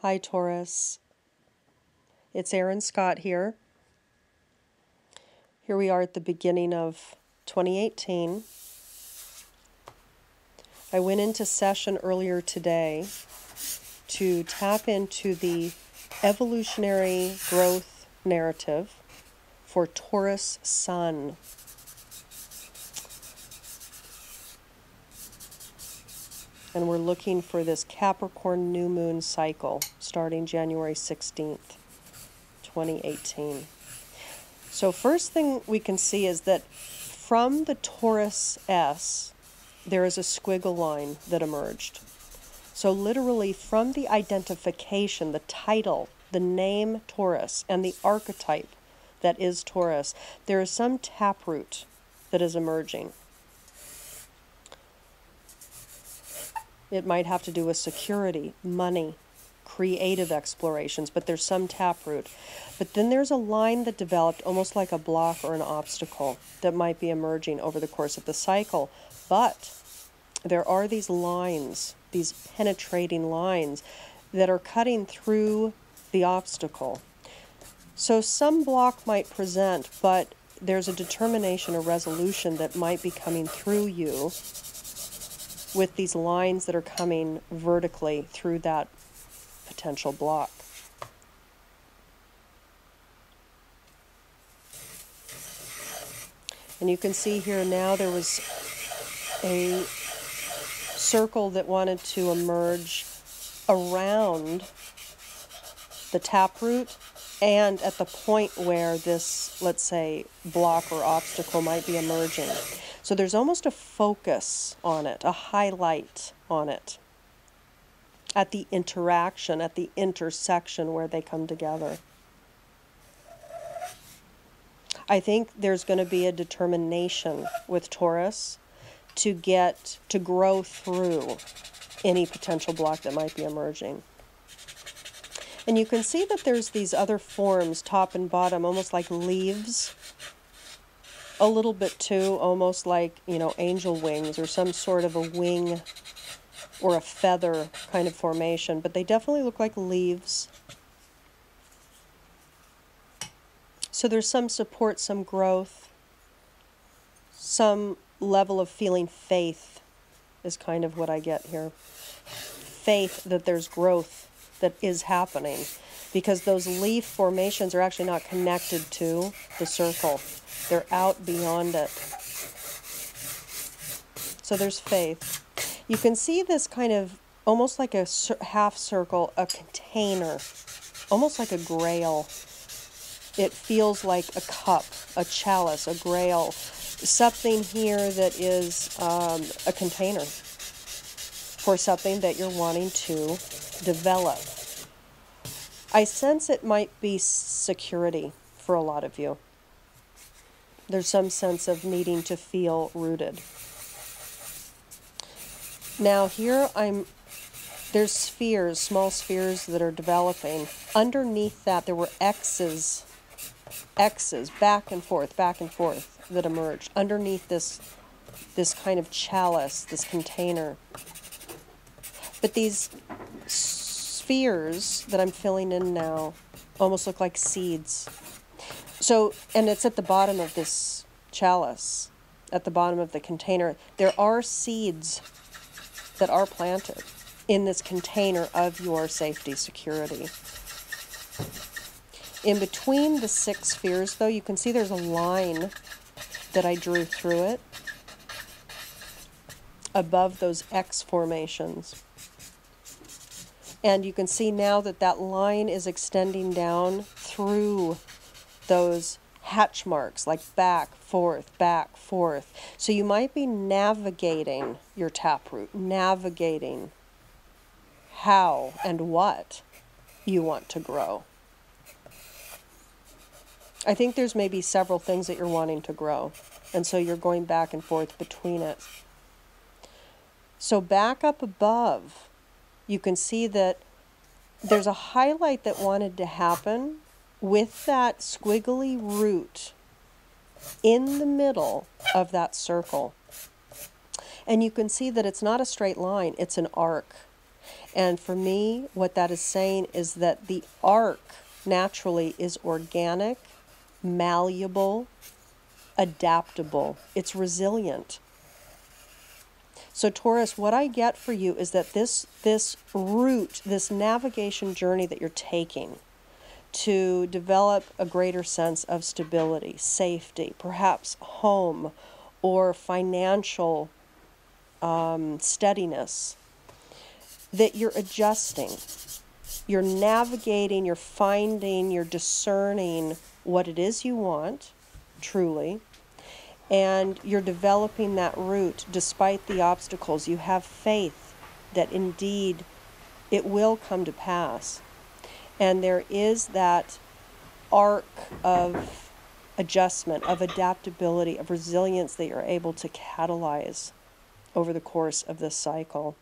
Hi, Taurus. It's Erin Scott here. Here we are at the beginning of 2018. I went into session earlier today to tap into the evolutionary growth narrative for Taurus Sun. And we're looking for this Capricorn new moon cycle starting January 16th, 2018. So first thing we can see is that from the Taurus S, there is a squiggle line that emerged. So literally from the identification, the title, the name Taurus, and the archetype that is Taurus, there is some taproot that is emerging. It might have to do with security, money, creative explorations, but there's some taproot. But then there's a line that developed almost like a block or an obstacle that might be emerging over the course of the cycle. But there are these lines, these penetrating lines that are cutting through the obstacle. So some block might present, but there's a determination, a resolution that might be coming through you with these lines that are coming vertically through that potential block. And you can see here now there was a circle that wanted to emerge around the taproot and at the point where this, let's say, block or obstacle might be emerging. So there's almost a focus on it, a highlight on it, at the interaction, at the intersection where they come together. I think there's going to be a determination with Taurus to grow through any potential block that might be emerging. And you can see that there's these other forms, top and bottom, almost like leaves. A little bit too, almost like, angel wings or some sort of a wing or a feather kind of formation. But they definitely look like leaves. So there's some support, some growth, some level of feeling faith is kind of what I get here. Faith that there's growth that is happening, because those leaf formations are actually not connected to the circle. They're out beyond it. So there's faith. You can see this kind of almost like a half circle, a container, almost like a grail. It feels like a cup, a chalice, a grail, something here that is a container for something that you're wanting to develop. I sense it might be security for a lot of you. There's some sense of needing to feel rooted. Now here there's spheres, small spheres that are developing. Underneath that there were X's back and forth that emerged underneath this kind of chalice, this container. But these spheres that I'm filling in now almost look like seeds. So, and it's at the bottom of this chalice, at the bottom of the container. There are seeds that are planted in this container of your safety, security. In between the 6 spheres, though, you can see there's a line that I drew through it above those X formations. And you can see now that that line is extending down through those hatch marks, like back, forth, back, forth. So you might be navigating your taproot, navigating how and what you want to grow. I think there's maybe several things that you're wanting to grow, and so you're going back and forth between it. So back up above, you can see that there's a highlight that wanted to happen with that squiggly root in the middle of that circle. And you can see that it's not a straight line, it's an arc. And for me, what that is saying is that the arc naturally is organic, malleable, adaptable. It's resilient. So Taurus, what I get for you is that this route, this navigation journey that you're taking to develop a greater sense of stability, safety, perhaps home or financial steadiness, that you're adjusting, you're navigating, you're finding, you're discerning what it is you want, truly, and you're developing that route despite the obstacles. You have faith that indeed it will come to pass. And there is that arc of adjustment, of adaptability, of resilience that you're able to catalyze over the course of this cycle.